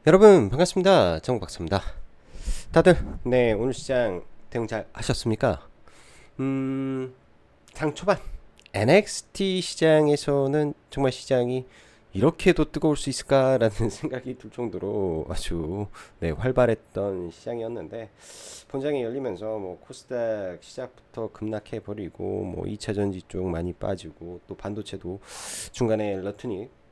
여러분 반갑습니다. 정박사입니다. 다들 오늘 시장 대응 잘 하셨습니까? 음, 장 초반 NXT 시장에서는 정말 시장이 이렇게도 뜨거울 수 있을까라는 생각이 들 정도로 아주 활발했던 시장이었는데, 본장이 열리면서 뭐 코스닥 시작부터 급락해 버리고 뭐 2차 전지 쪽 많이 빠지고 또 반도체도 중간에 러트닉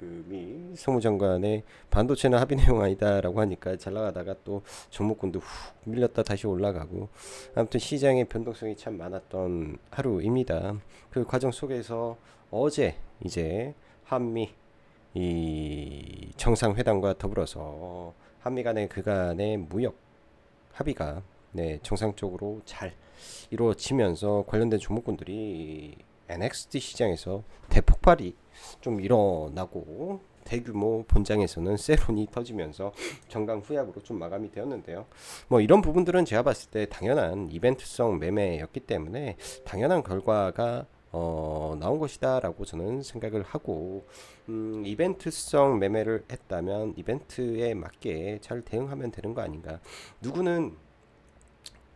미 상무장관의 반도체는 합의 내용 아니다라고 하니까 잘 나가다가 또 종목군도 훅 밀렸다 다시 올라가고, 아무튼 시장의 변동성이 참 많았던 하루입니다. 그 과정 속에서 어제 이제 한미 이 정상회담과 더불어서 한미 간의 그간의 무역 합의가 정상적으로 잘 이루어지면서 관련된 종목군들이 NXT 시장에서 대폭발이 좀 일어나고 대규모 본장에서는 세론이 터지면서 정강 후약으로 좀 마감이 되었는데요. 뭐 이런 부분들은 제가 봤을 때 당연한 이벤트성 매매였기 때문에 당연한 결과가 나온 것이다라고 저는 생각을 하고, 이벤트성 매매를 했다면 이벤트에 맞게 잘 대응하면 되는 거 아닌가. 누구는,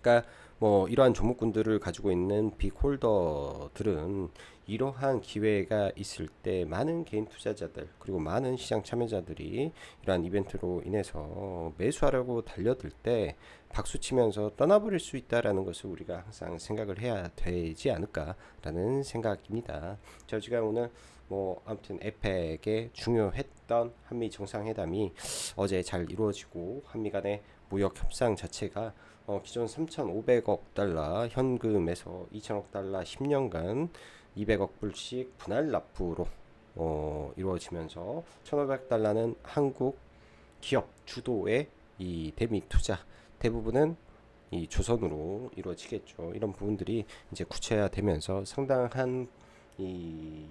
그러니까 뭐 이러한 종목군들을 가지고 있는 빅홀더들은 이러한 기회가 있을 때 많은 개인 투자자들 그리고 많은 시장 참여자들이 이러한 이벤트로 인해서 매수하려고 달려들 때 박수 치면서 떠나버릴 수 있다라는 것을 우리가 항상 생각을 해야 되지 않을까라는 생각입니다. 제가 오늘 뭐 아무튼 에펙의 중요했던 한미 정상회담이 어제 잘 이루어지고 한미 간의 무역 협상 자체가 기존 3,500억 달러 현금에서 2,000억 달러 10년간 200억 불씩 분할 납부로 이루어지면서 1,500달러는 한국 기업 주도의 이 대미 투자, 대부분은 이 조선으로 이루어지겠죠. 이런 부분들이 이제 구체화되면서 상당한 이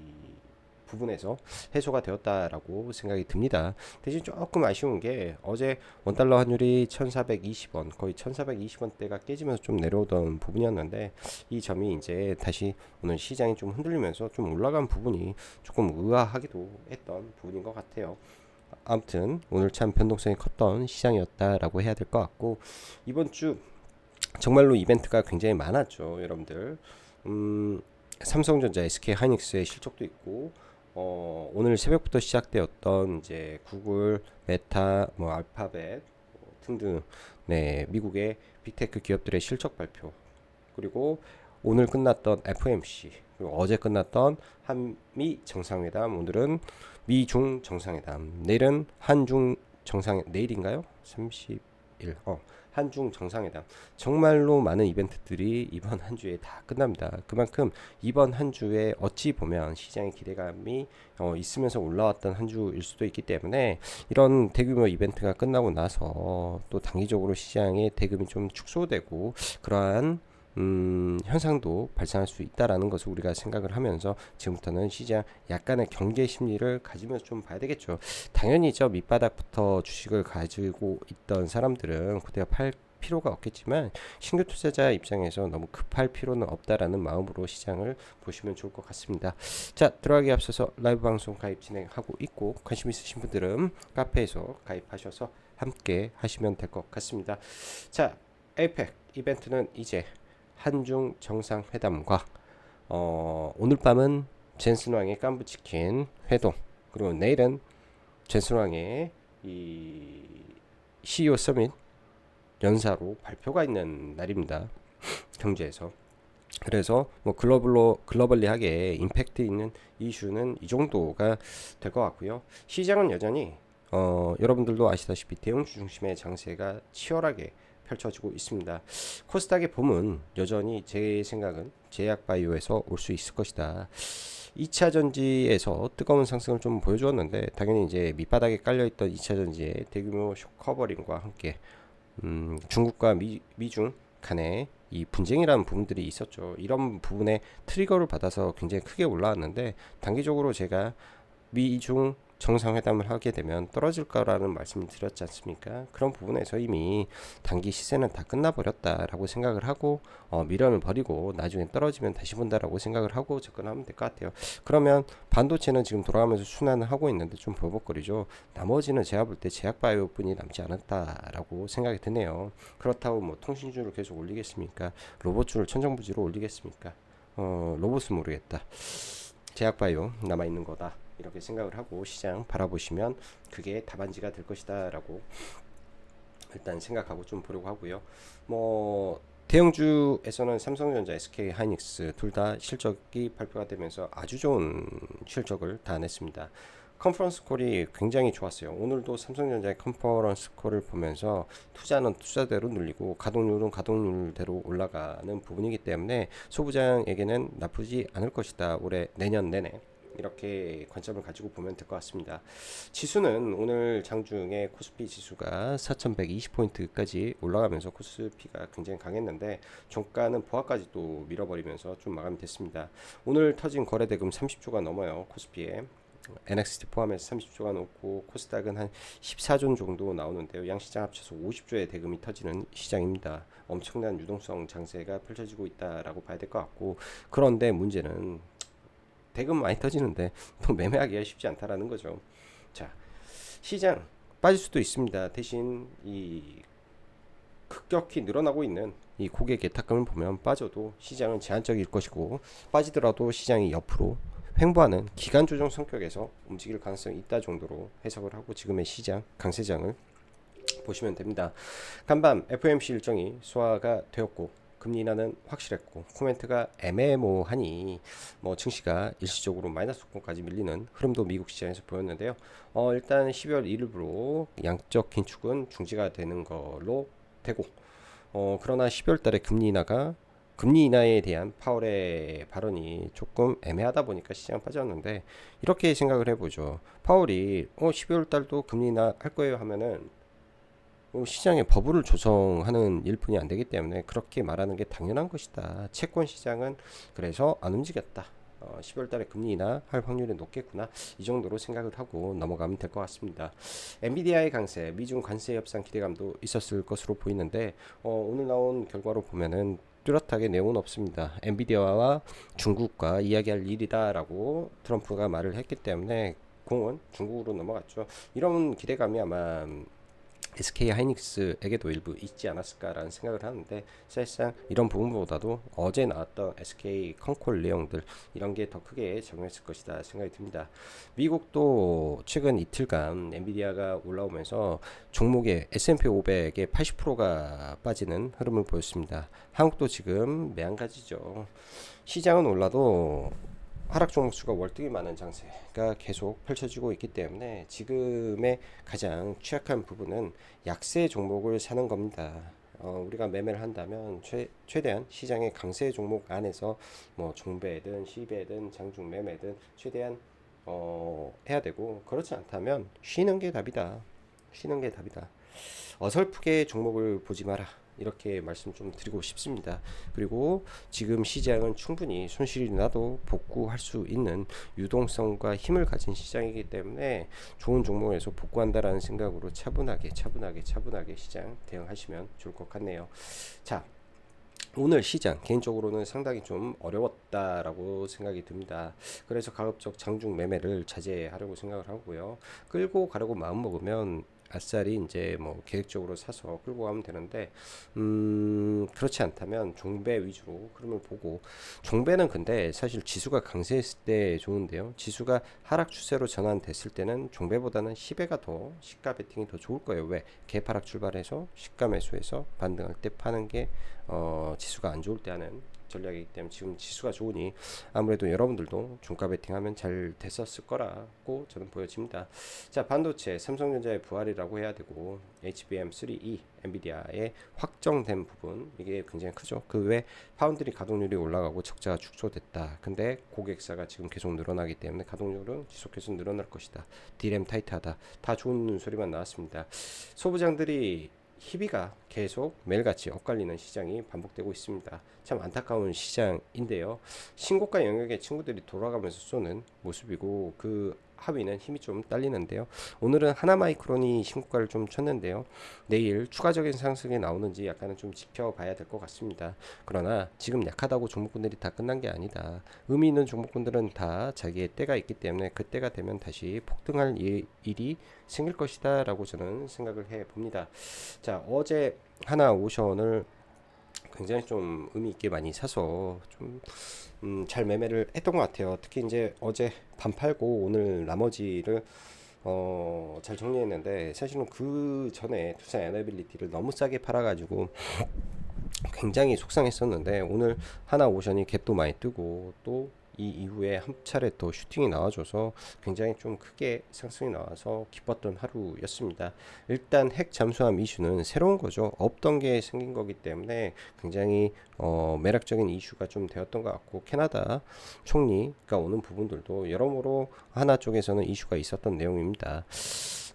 부분에서 해소가 되었다라고 생각이 듭니다. 대신 조금 아쉬운 게 어제 원달러 환율이 1,420원, 거의 1,420원대가 깨지면서 좀 내려오던 부분이었는데, 이 점이 이제 다시 오늘 시장이 좀 흔들리면서 좀 올라간 부분이 조금 의아하기도 했던 부분인 것 같아요. 아무튼 오늘 참 변동성이 컸던 시장이었다라고 해야 될 것 같고, 이번 주 정말로 이벤트가 굉장히 많았죠, 여러분들. 삼성전자, SK하이닉스의 실적도 있고, 오늘 새벽부터 시작되었던 이제 구글, 메타, 뭐 알파벳 등등 미국의 빅테크 기업들의 실적 발표, 그리고 오늘 끝났던 FMC, 그리고 어제 끝났던 한미 정상회담, 오늘은 미중 정상회담, 내일은 한중 정상, 내일인가요? 30일, 한중 정상회담. 정말로 많은 이벤트들이 이번 한 주에 다 끝납니다. 그만큼 이번 한 주에 어찌 보면 시장의 기대감이 있으면서 올라왔던 한 주일 수도 있기 때문에, 이런 대규모 이벤트가 끝나고 나서 또 단기적으로 시장의 대금이 좀 축소되고 그러한 현상도 발생할 수 있다라는 것을 우리가 생각을 하면서 지금부터는 시장 약간의 경계 심리를 가지면서 좀 봐야 되겠죠. 당연히 저 밑바닥부터 주식을 가지고 있던 사람들은 그때가 팔 필요가 없겠지만, 신규 투자자 입장에서 너무 급할 필요는 없다라는 마음으로 시장을 보시면 좋을 것 같습니다. 자, 들어가기 앞서서 라이브 방송 가입 진행하고 있고, 관심 있으신 분들은 카페에서 가입하셔서 함께 하시면 될 것 같습니다. 자, 에이펙 이벤트는 이제 한중 정상회담과 오늘 밤은 젠슨왕의 깐부치킨 회동, 그리고 내일은 젠슨왕의 이 CEO 서밋 연사로 발표가 있는 날입니다. 경제에서. 그래서 뭐 글로벌리하게 임팩트 있는 이슈는 이 정도가 될 것 같고요. 시장은 여전히 여러분들도 아시다시피 대형주 중심의 장세가 치열하게 펼쳐지고 있습니다. 코스닥의 봄은 여전히 제 생각은 제약바이오에서 올 수 있을 것이다. 2차 전지에서 뜨거운 상승을 좀 보여주었는데, 당연히 이제 밑바닥에 깔려있던 2차 전지의 대규모 쇼커버링과 함께 중국과 미중 간의 이 분쟁이라는 부분들이 있었죠. 이런 부분에 트리거를 받아서 굉장히 크게 올라왔는데, 단기적으로 제가 미중 정상회담을 하게 되면 떨어질 거라는 말씀을 드렸지 않습니까? 그런 부분에서 이미 단기 시세는 다 끝나버렸다라고 생각을 하고 미련을 버리고 나중에 떨어지면 다시 본다라고 생각을 하고 접근하면 될 것 같아요. 그러면 반도체는 지금 돌아가면서 순환을 하고 있는데 좀 버벅거리죠. 나머지는 제가 볼 때 제약바이오뿐이 남지 않았다라고 생각이 드네요. 그렇다고 뭐 통신주를 계속 올리겠습니까? 로봇주를 천정부지로 올리겠습니까? 로봇은 모르겠다. 제약바이오 남아있는 거다. 이렇게 생각을 하고 시장 바라보시면 그게 답안지가 될 것이다 라고 일단 생각하고 좀 보려고 하고요. 뭐 대형주에서는 삼성전자, SK 하이닉스 둘 다 실적이 발표가 되면서 아주 좋은 실적을 다 냈습니다. 컨퍼런스 콜이 굉장히 좋았어요. 오늘도 삼성전자의 컨퍼런스 콜을 보면서 투자는 투자대로 눌리고 가동률은 가동률대로 올라가는 부분이기 때문에 소부장에게는 나쁘지 않을 것이다. 올해 내년 내내 이렇게 관점을 가지고 보면 될 것 같습니다. 지수는 오늘 장중에 코스피 지수가 4120포인트까지 올라가면서 코스피가 굉장히 강했는데 종가는 보합까지 또 밀어버리면서 좀 마감이 됐습니다. 오늘 터진 거래대금 30조가 넘어요. 코스피에 NXT 포함해서 30조가 넘고 코스닥은 한 14조 정도 나오는데요. 양시장 합쳐서 50조의 대금이 터지는 시장입니다. 엄청난 유동성 장세가 펼쳐지고 있다라고 봐야 될 것 같고, 그런데 문제는 대금 많이 터지는데 또 매매하기가 쉽지 않다라는 거죠. 자, 시장 빠질 수도 있습니다. 대신 이 급격히 늘어나고 있는 이 고객 예탁금을 보면 빠져도 시장은 제한적일 것이고, 빠지더라도 시장이 옆으로 횡보하는 기간 조정 성격에서 움직일 가능성이 있다 정도로 해석을 하고 지금의 시장 강세장을 보시면 됩니다. 간밤 FOMC 일정이 소화가 되었고 금리 인하는 확실했고 코멘트가 애매모하니 뭐 증시가 일시적으로 마이너스권까지 밀리는 흐름도 미국 시장에서 보였는데요. 일단 12월 1일부로 양적 긴축은 중지가 되는 걸로 되고, 그러나 12월 달에 금리 인하에 대한 파월의 발언이 조금 애매하다 보니까 시장 빠졌는데, 이렇게 생각을 해보죠. 파월이 12월 달도 금리 인하 할 거예요 하면은 시장의 버블을 조성하는 일뿐이 안 되기 때문에 그렇게 말하는 게 당연한 것이다. 채권 시장은 그래서 안 움직였다. 12월 달에 금리 인하 할 확률이 높겠구나. 이 정도로 생각을 하고 넘어가면 될 것 같습니다. 엔비디아의 강세, 미중 관세 협상 기대감도 있었을 것으로 보이는데 오늘 나온 결과로 보면은 뚜렷하게 내용은 없습니다. 엔비디아와 중국과 이야기할 일이다라고 트럼프가 말을 했기 때문에 공은 중국으로 넘어갔죠. 이런 기대감이 아마 SK 하이닉스에게도 일부 있지 않았을까라는 생각을 하는데, 사실상 이런 부분보다도 어제 나왔던 SK 컨콜 내용들 이런 게 더 크게 작용했을 것이다 생각이 듭니다. 미국도 최근 이틀간 엔비디아가 올라오면서 종목의 S&P 500의 80%가 빠지는 흐름을 보였습니다. 한국도 지금 매한가지죠. 시장은 올라도 하락 종목 수가 월등히 많은 장세가 계속 펼쳐지고 있기 때문에 지금의 가장 취약한 부분은 약세 종목을 사는 겁니다. 우리가 매매를 한다면 최대한 시장의 강세 종목 안에서 뭐 종배든 시배든 장중 매매든 최대한 해야 되고, 그렇지 않다면 쉬는 게 답이다. 쉬는 게 답이다. 어설프게 종목을 보지 마라. 이렇게 말씀 좀 드리고 싶습니다. 그리고 지금 시장은 충분히 손실이 나도 복구할 수 있는 유동성과 힘을 가진 시장이기 때문에 좋은 종목에서 복구한다라는 생각으로 차분하게 시장 대응하시면 좋을 것 같네요. 자, 오늘 시장 개인적으로는 상당히 좀 어려웠다라고 생각이 듭니다. 그래서 가급적 장중 매매를 자제하려고 생각을 하고요. 끌고 가려고 마음 먹으면 아싸리 이제 뭐 계획적으로 사서 끌고 가면 되는데, 그렇지 않다면 종배 위주로 흐름을 보고, 종배는 근데 사실 지수가 강세했을 때 좋은데요. 지수가 하락 추세로 전환됐을 때는 종배보다는 시배가 더 시가 베팅이 더 좋을 거예요. 왜? 개파락 출발해서 시가 매수해서 반등할 때 파는 게 지수가 안 좋을 때 하는 전략이기 때문에 지금 지수가 좋으니 아무래도 여러분들도 종가 베팅하면 잘 됐었을 거라고 저는 보여집니다. 자, 반도체 삼성전자의 부활이라고 해야 되고 HBM3E 엔비디아의 확정된 부분, 이게 굉장히 크죠. 그 외 파운드리 가동률이 올라가고 적자가 축소됐다. 근데 고객사가 지금 계속 늘어나기 때문에 가동률은 지속해서 늘어날 것이다. D램 타이트하다. 다 좋은 소리만 나왔습니다. 소부장들이 희비가 계속 매일같이 엇갈리는 시장이 반복되고 있습니다. 참 안타까운 시장인데요. 신고가 영역의 친구들이 돌아가면서 쏘는 모습이고, 그 하위는 힘이 좀 딸리는데요. 오늘은 하나마이크론이 신고가를 좀 쳤는데요. 내일 추가적인 상승이 나오는지 약간은 좀 지켜봐야 될 것 같습니다. 그러나 지금 약하다고 종목군들이 다 끝난 게 아니다. 의미 있는 종목군들은 다 자기의 때가 있기 때문에 그 때가 되면 다시 폭등할 일이 생길 것이다 라고 저는 생각을 해 봅니다. 자, 어제 하나오션을 굉장히 좀 의미 있게 많이 사서 좀 잘 매매를 했던 것 같아요. 특히 이제 어제 반 팔고 오늘 나머지를 잘 정리했는데, 사실은 그 전에 투자 에너빌리티를 너무 싸게 팔아가지고 굉장히 속상했었는데, 오늘 하나오션이 갭도 많이 뜨고 또 이 이후에 한 차례 더 슈팅이 나와줘서 굉장히 좀 크게 상승이 나와서 기뻤던 하루였습니다. 일단 핵 잠수함 이슈는 새로운 거죠. 없던 게 생긴 거기 때문에 굉장히 매력적인 이슈가 좀 되었던 것 같고, 캐나다 총리가 오는 부분들도 여러모로 하나 쪽에서는 이슈가 있었던 내용입니다.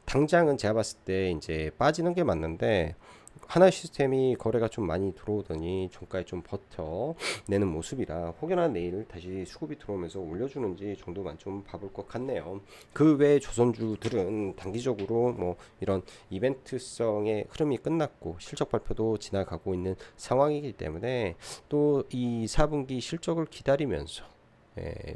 당장은 제가 봤을 때 이제 빠지는 게 맞는데, 하나 시스템이 거래가 좀 많이 들어오더니 종가에 좀 버텨내는 모습이라 혹여나 내일 다시 수급이 들어오면서 올려주는지 정도만 좀 봐볼 것 같네요. 그 외 조선주들은 단기적으로 뭐 이런 이벤트성의 흐름이 끝났고 실적 발표도 지나가고 있는 상황이기 때문에 또 이 4분기 실적을 기다리면서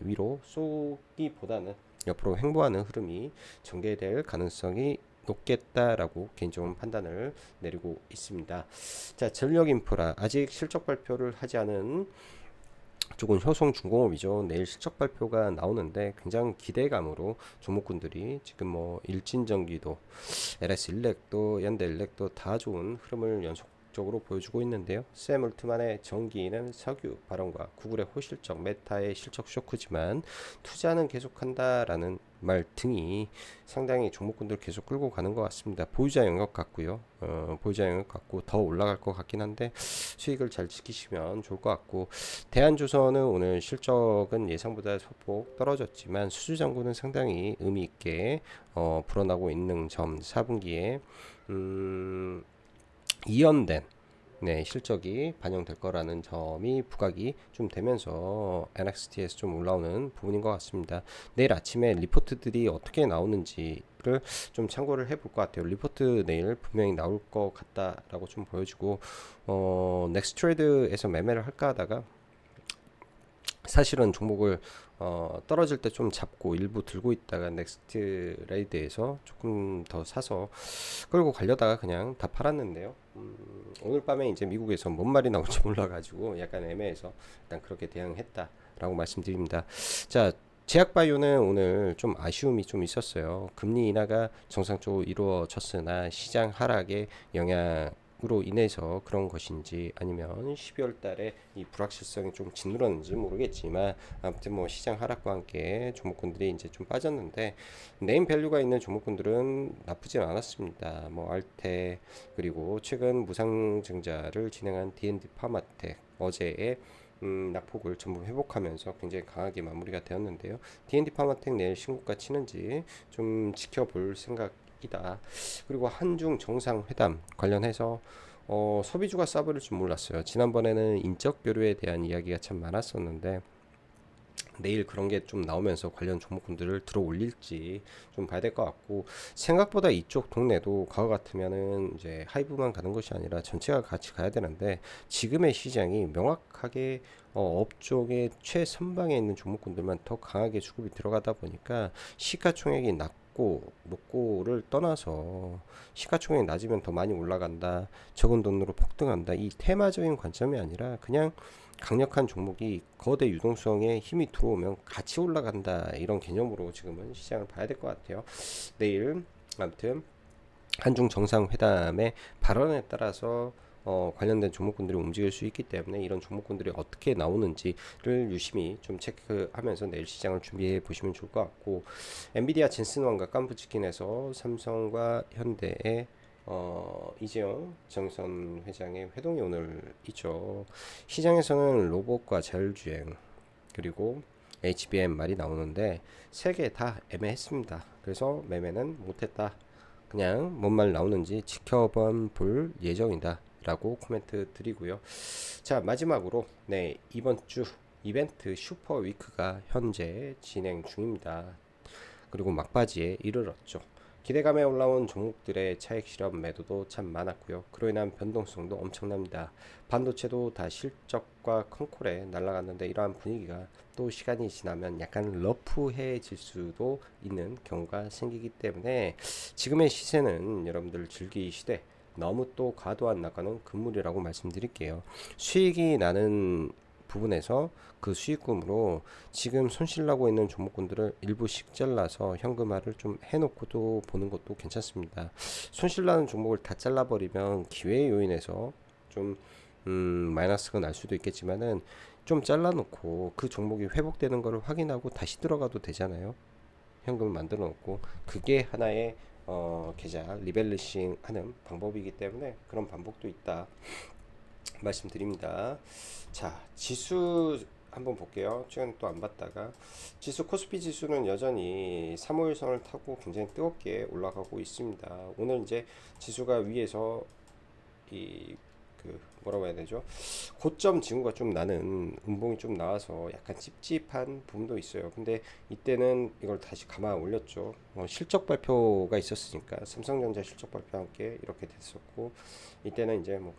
위로 쏘기보다는 옆으로 횡보하는 흐름이 전개될 가능성이 높겠다라고 개인적으로 판단을 내리고 있습니다. 자, 전력 인프라 아직 실적 발표를 하지 않은 쪽은 효성중공업이죠. 내일 실적 발표가 나오는데 굉장히 기대감으로 종목군들이 지금 뭐 일진전기도, LS일렉도, 현대일렉도 다 좋은 흐름을 연속적으로 보여주고 있는데요. 샘 울트만의 전기는 석유 발언과 구글의 호실적, 메타의 실적 쇼크지만 투자는 계속한다라는 말 등이 상당히 종목군들 계속 끌고 가는 것 같습니다. 보유자 영역 같고요. 보유자 영역 같고 더 올라갈 것 같긴 한데 수익을 잘 지키시면 좋을 것 같고, 대한조선은 오늘 실적은 예상보다 소폭 떨어졌지만 수주장구는 상당히 의미 있게 불어나고 있는 점, 4분기에 이연된 실적이 반영될 거라는 점이 부각이 좀 되면서 NXT에서 좀 올라오는 부분인 것 같습니다. 내일 아침에 리포트들이 어떻게 나오는지를 좀 참고를 해볼 것 같아요. 리포트 내일 분명히 나올 것 같다라고 좀 보여주고, 넥스트레이드에서 매매를 할까 하다가 사실은 종목을 떨어질 때 좀 잡고 일부 들고 있다가 넥스트 레이드에서 조금 더 사서 끌고 가려다가 그냥 다 팔았는데요. 오늘 밤에 이제 미국에서 뭔 말이 나올지 몰라가지고 약간 애매해서 일단 그렇게 대응했다라고 말씀드립니다. 자, 제약바이오는 오늘 좀 아쉬움이 좀 있었어요. 금리 인하가 정상적으로 이루어졌으나 시장 하락에 영향으로 인해서 그런 것인지 아니면 12월 달에 이 불확실성이 좀 짓눌렀는지 모르겠지만, 아무튼 뭐 시장 하락과 함께 종목군들이 이제 좀 빠졌는데 네임 밸류가 있는 종목군들은 나쁘진 않았습니다. 뭐 알테, 그리고 최근 무상증자를 진행한 D&D 파마텍 어제의 낙폭을 전부 회복하면서 굉장히 강하게 마무리가 되었는데요. D&D 파마텍 내일 신고가 치는지 좀 지켜볼 생각이다. 그리고 한중 정상회담 관련해서 소비주가 싸버릴 줄 몰랐어요. 지난번에는 인적 교류에 대한 이야기가 참 많았었는데 내일 그런 게 좀 나오면서 관련 종목군들을 들어 올릴지 좀 봐야 될 것 같고, 생각보다 이쪽 동네도 과거 같으면은 이제 하이브만 가는 것이 아니라 전체가 같이 가야 되는데 지금의 시장이 명확하게 업종의 최선방에 있는 종목군들만 더 강하게 수급이 들어가다 보니까 시가총액이 낮고 높고를 떠나서 시가총액이 낮으면 더 많이 올라간다, 적은 돈으로 폭등한다, 이 테마적인 관점이 아니라 그냥 강력한 종목이 거대 유동성에 힘이 들어오면 같이 올라간다, 이런 개념으로 지금은 시장을 봐야 될 것 같아요. 내일 아무튼 한중 정상회담의 발언에 따라서 관련된 종목군들이 움직일 수 있기 때문에 이런 종목군들이 어떻게 나오는지를 유심히 좀 체크하면서 내일 시장을 준비해 보시면 좋을 것 같고, 엔비디아 젠슨왕과 깜부치킨에서 삼성과 현대의 이재용 정선 회장의 회동이 오늘 있죠. 시장에서는 로봇과 자율주행 그리고 HBM 말이 나오는데 세 개 다 애매했습니다. 그래서 매매는 못했다. 그냥 뭔 말 나오는지 지켜볼 예정이다 라고 코멘트 드리고요. 자, 마지막으로 이번 주 이벤트 슈퍼위크가 현재 진행 중입니다. 그리고 막바지에 이르렀죠. 기대감에 올라온 종목들의 차익 실험 매도도 참 많았고요. 그로 인한 변동성도 엄청납니다. 반도체도 다 실적과 컨콜에 날아갔는데 이러한 분위기가 또 시간이 지나면 약간 러프해질 수도 있는 경우가 생기기 때문에 지금의 시세는 여러분들 즐기시되 너무 또 과도한 낙관은 금물이라고 말씀드릴게요. 수익이 나는 부분에서 그 수익금으로 지금 손실 나고 있는 종목군들을 일부씩 잘라서 현금화를 좀 해놓고도 보는 것도 괜찮습니다. 손실 나는 종목을 다 잘라버리면 기회 요인에서 좀 마이너스가 날 수도 있겠지만은 좀 잘라놓고 그 종목이 회복되는 것을 확인하고 다시 들어가도 되잖아요. 현금을 만들어 놓고 그게 하나의 계좌 리밸런싱 하는 방법이기 때문에 그런 방법도 있다 말씀드립니다. 자, 지수 한번 볼게요. 최근 또 안 봤다가 지수 코스피 지수는 여전히 3호일선을 타고 굉장히 뜨겁게 올라가고 있습니다. 오늘 이제 지수가 위에서 이 그 뭐라고 해야 되죠? 고점 징후가 좀 나는 음봉이 좀 나와서 약간 찝찝한 부분도 있어요. 근데 이때는 이걸 다시 감아 올렸죠. 실적 발표가 있었으니까 삼성전자 실적 발표와 함께 이렇게 됐었고 이때는 이제 뭐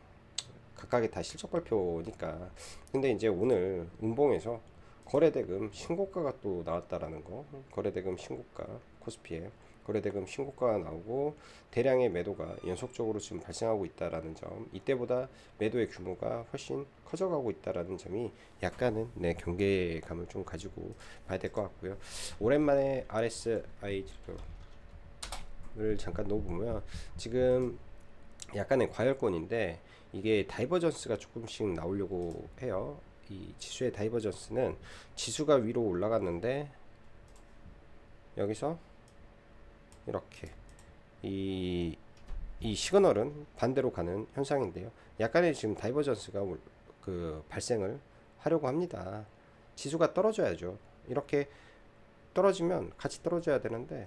각각의 다 실적 발표니까. 근데 이제 오늘 음봉에서 거래대금 신고가가 또 나왔다라는 거. 거래대금 신고가 코스피에 거래대금 신고가가 나오고 대량의 매도가 연속적으로 지금 발생하고 있다라는 점, 이때보다 매도의 규모가 훨씬 커져가고 있다라는 점이 약간은 경계감을 좀 가지고 봐야 될 것 같고요. 오랜만에 RSI 지표를 잠깐 놓아보면 지금 약간의 과열권인데 이게 다이버전스가 조금씩 나오려고 해요. 이 지수의 다이버전스는 지수가 위로 올라갔는데 여기서 이렇게 이 시그널은 반대로 가는 현상인데요. 약간의 지금 다이버전스가 발생을 하려고 합니다. 지수가 떨어져야죠. 이렇게 떨어지면 같이 떨어져야 되는데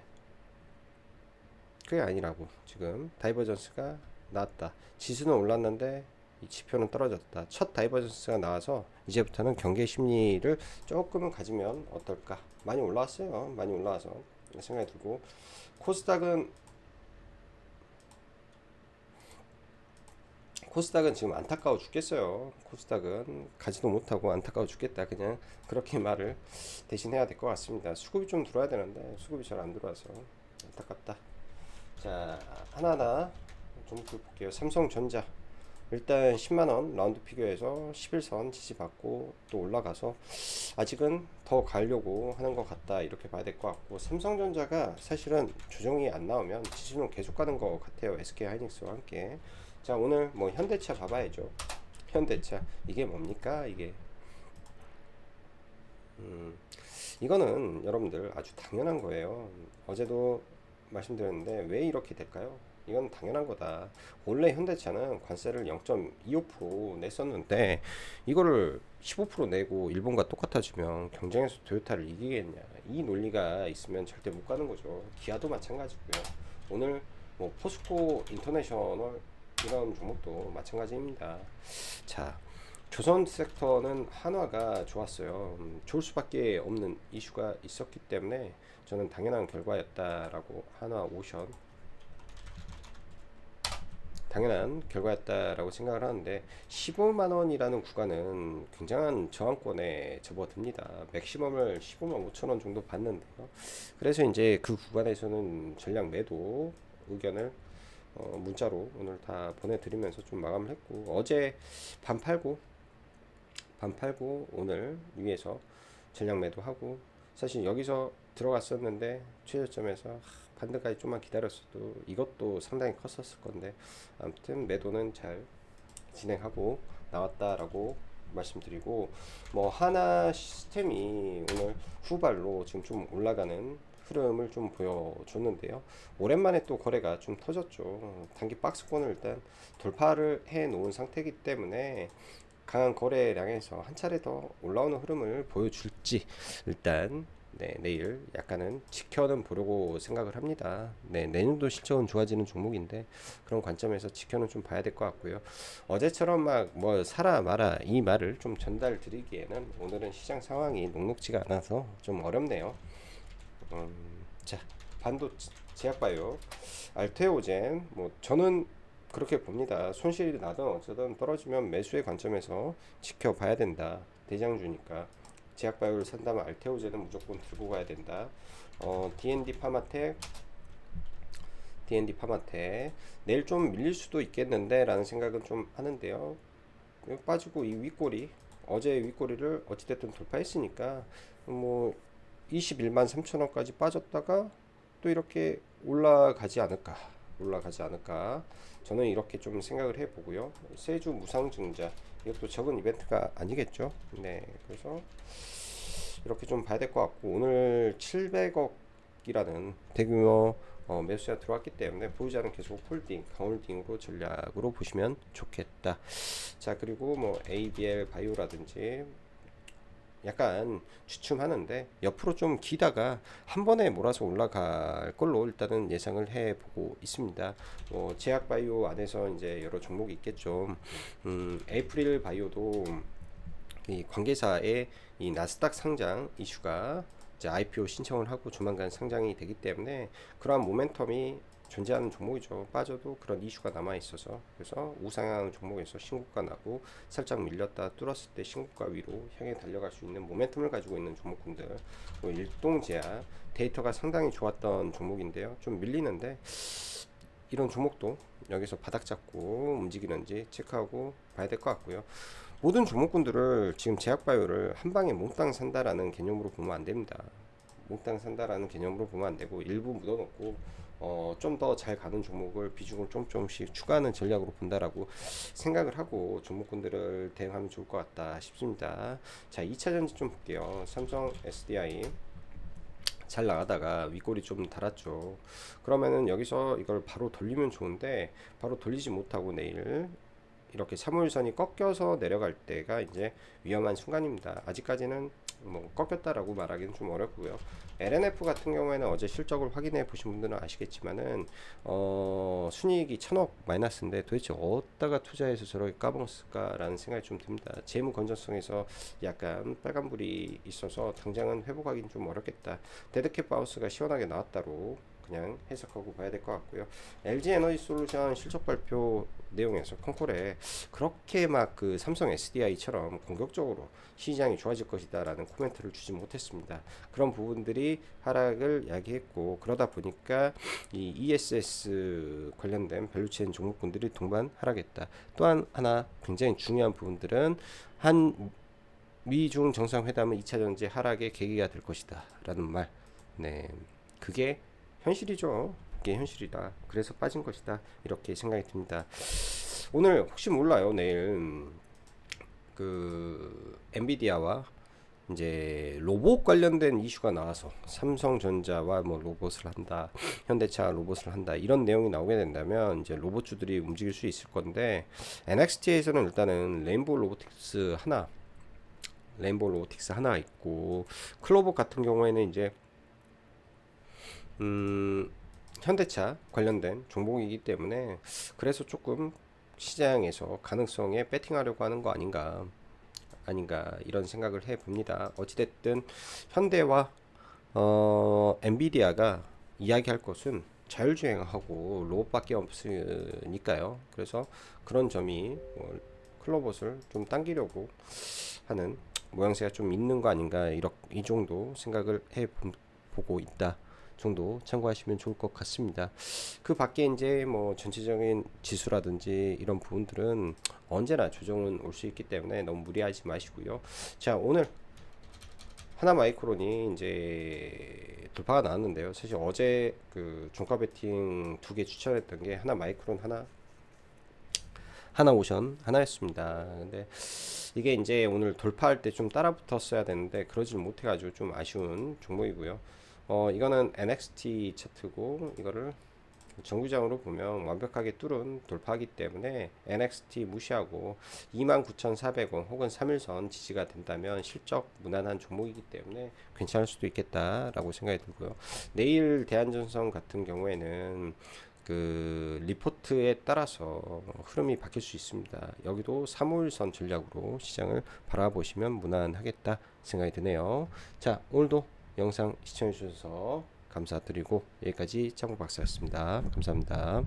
그게 아니라고. 지금 다이버전스가 나왔다. 지수는 올랐는데 이 지표는 떨어졌다. 첫 다이버전스가 나와서 이제부터는 경계 심리를 조금은 가지면 어떨까. 많이 올라왔어요. 많이 올라와서 생각이 들고, 코스닥은 지금 안타까워 죽겠어요. 코스닥은 가지도 못하고 안타까워 죽겠다. 그냥 그렇게 말을 대신 해야 될 것 같습니다. 수급이 좀 들어와야 되는데 수급이 잘 안 들어와서 안타깝다. 자, 하나하나 종목들 볼게요. 삼성전자 일단 10만원 라운드 피겨에서 11선 지지받고 또 올라가서 아직은 더 가려고 하는 것 같다, 이렇게 봐야 될 것 같고, 삼성전자가 사실은 조정이 안 나오면 지수는 계속 가는 것 같아요. SK하이닉스와 함께. 자, 오늘 뭐 현대차 봐봐야죠. 현대차 이게 뭡니까 이게. 이거는 여러분들 아주 당연한 거예요. 어제도 말씀드렸는데 왜 이렇게 될까요? 이건 당연한 거다. 원래 현대차는 관세를 0.25% 냈었는데 이거를 15% 내고 일본과 똑같아지면 경쟁에서 토요타를 이기겠냐, 이 논리가 있으면 절대 못 가는 거죠. 기아도 마찬가지고요. 오늘 뭐 포스코 인터내셔널 이런 종목도 마찬가지입니다. 자, 조선 섹터는 한화가 좋았어요. 좋을 수밖에 없는 이슈가 있었기 때문에 저는 당연한 결과였다라고, 한화 오션 당연한 결과였다라고 생각을 하는데, 15만 원이라는 구간은 굉장한 저항권에 접어듭니다. 맥시멈을 15만 5천 원 정도 받는데요. 그래서 이제 그 구간에서는 전략 매도 의견을 문자로 오늘 다 보내드리면서 좀 마감을 했고, 어제 반 팔고 오늘 위에서 전략 매도하고, 사실 여기서 들어갔었는데 최저점에서 반등까지 좀만 기다렸어도 이것도 상당히 컸었을 건데, 아무튼 매도는 잘 진행하고 나왔다라고 말씀드리고, 뭐 하나 시스템이 오늘 후발로 지금 좀 올라가는 흐름을 좀 보여줬는데요. 오랜만에 또 거래가 좀 터졌죠. 단기 박스권을 일단 돌파를 해 놓은 상태이기 때문에 강한 거래량에서 한 차례 더 올라오는 흐름을 보여줄지 일단 내일 약간은 지켜는 보려고 생각을 합니다. 내년도 실적은 좋아지는 종목인데 그런 관점에서 지켜는 좀 봐야 될 것 같고요. 어제처럼 막 뭐 사라 마라 이 말을 좀 전달 드리기에는 오늘은 시장 상황이 녹록지가 않아서 좀 어렵네요. 자, 반도체 제약바이오 알테오젠, 뭐 저는 그렇게 봅니다. 손실이 나든 어쩌든 떨어지면 매수의 관점에서 지켜봐야 된다. 대장주니까. 제약바이오를 산다면 알테오젠은 무조건 들고 가야 된다. D&D 파마텍, D&D 파마텍 내일 좀 밀릴 수도 있겠는데 라는 생각은 좀 하는데요. 여기 빠지고 이 윗꼬리, 어제의 윗꼬리를 어찌됐든 돌파했으니까 뭐 21만 3천 원까지 빠졌다가 또 이렇게 올라가지 않을까 저는 이렇게 좀 생각을 해보고요. 세주 무상증자, 이것도 적은 이벤트가 아니겠죠. 네, 그래서 이렇게 좀 봐야 될 것 같고, 오늘 700억이라는 대규모 매수가 들어왔기 때문에 보유자는 계속 홀딩, 강홀딩으로 전략으로 보시면 좋겠다. 자, 그리고 뭐 ABL 바이오라든지 약간 주춤하는데 옆으로 좀 기다가 한 번에 몰아서 올라갈 걸로 일단은 예상을 해보고 있습니다. 제약 바이오 안에서 이제 여러 종목이 있겠죠. 에이프릴 바이오도 이 관계사의 이 나스닥 상장 이슈가 이제 IPO 신청을 하고 조만간 상장이 되기 때문에 그러한 모멘텀이 존재하는 종목이죠. 빠져도 그런 이슈가 남아 있어서, 그래서 우상향 종목에서 신고가 나고 살짝 밀렸다 뚫었을 때 신고가 위로 향해 달려갈 수 있는 모멘텀을 가지고 있는 종목군들. 일동제약 데이터가 상당히 좋았던 종목인데요. 좀 밀리는데 이런 종목도 여기서 바닥 잡고 움직이는지 체크하고 봐야 될 것 같고요. 모든 종목군들을 지금 제약바이오를 한 방에 몽땅 산다라는 개념으로 보면 안 됩니다. 몽땅 산다라는 개념으로 보면 안 되고 일부 묻어놓고 좀 더 잘 가는 종목을 비중을 조금씩 추가하는 전략으로 본다라고 생각을 하고 종목군들을 대응하면 좋을 것 같다 싶습니다. 자, 2차 전지 좀 볼게요. 삼성 SDI 잘 나가다가 윗골이 좀 달았죠. 그러면은 여기서 이걸 바로 돌리면 좋은데 바로 돌리지 못하고 내일 이렇게 3호일선이 꺾여서 내려갈 때가 이제 위험한 순간입니다. 아직까지는 뭐 꺾였다라고 말하기는 좀 어렵고요. LNF 같은 경우에는 어제 실적을 확인해 보신 분들은 아시겠지만은 순이익이 1000억 마이너스인데 도대체 어디다가 투자해서 저렇게 까먹었을까라는 생각이 좀 듭니다. 재무 건전성에서 약간 빨간불이 있어서 당장은 회복하기는 좀 어렵겠다. 데드캣 바우스가 시원하게 나왔다로 그냥 해석하고 봐야 될 것 같고요. LG 에너지 솔루션 실적 발표 내용에서 콩콜에 그렇게 막 그 삼성 SDI처럼 공격적으로 시장이 좋아질 것이다라는 코멘트를 주지 못했습니다. 그런 부분들이 하락을 야기했고, 그러다 보니까 이 ESS 관련된 밸류체인 종목군들이 동반 하락했다. 또한 하나 굉장히 중요한 부분들은 한 미중 정상회담은 2차 전지 하락의 계기가 될 것이다 라는 말. 네, 그게 현실이죠. 그게 현실이다. 그래서 빠진 것이다. 이렇게 생각이 듭니다. 오늘 혹시 몰라요. 내일 그 엔비디아와 이제 로봇 관련된 이슈가 나와서 삼성전자와 뭐 로봇을 한다, 현대차 로봇을 한다, 이런 내용이 나오게 된다면 이제 로봇주들이 움직일 수 있을 건데, NXT에서는 일단은 레인보우 로보틱스 하나 있고, 클로버 같은 경우에는 이제 현대차 관련된 종목이기 때문에 그래서 조금 시장에서 가능성에 배팅하려고 하는 거 아닌가 이런 생각을 해봅니다. 어찌됐든 현대와 엔비디아가 이야기할 것은 자율주행하고 로봇밖에 없으니까요. 그래서 그런 점이 클로봇을 좀 당기려고 하는 모양새가 좀 있는 거 아닌가, 이 정도 생각을 해보고 있다 정도 참고하시면 좋을 것 같습니다. 그 밖에 이제 뭐 전체적인 지수라든지 이런 부분들은 언제나 조정은 올 수 있기 때문에 너무 무리하지 마시고요. 자, 오늘 하나마이크론이 이제 돌파가 나왔는데요. 사실 어제 그 종가 베팅 2개 추천했던 게 하나마이크론 하나오션 하나였습니다. 근데 이게 이제 오늘 돌파할 때 좀 따라 붙었어야 되는데 그러질 못해가지고 좀 아쉬운 종목이고요. 이거는 NXT 차트고, 이거를 정규장으로 보면 완벽하게 뚫은 돌파하기 때문에 NXT 무시하고 29,400원 혹은 3일선 지지가 된다면 실적 무난한 종목이기 때문에 괜찮을 수도 있겠다라고 생각이 들고요. 내일 대한전선 같은 경우에는 그 리포트에 따라서 흐름이 바뀔 수 있습니다. 여기도 3호일선 전략으로 시장을 바라보시면 무난하겠다 생각이 드네요. 자, 오늘도 영상 시청해 주셔서 감사합니다. 감사드리고 여기까지 장국 박사였습니다. 감사합니다.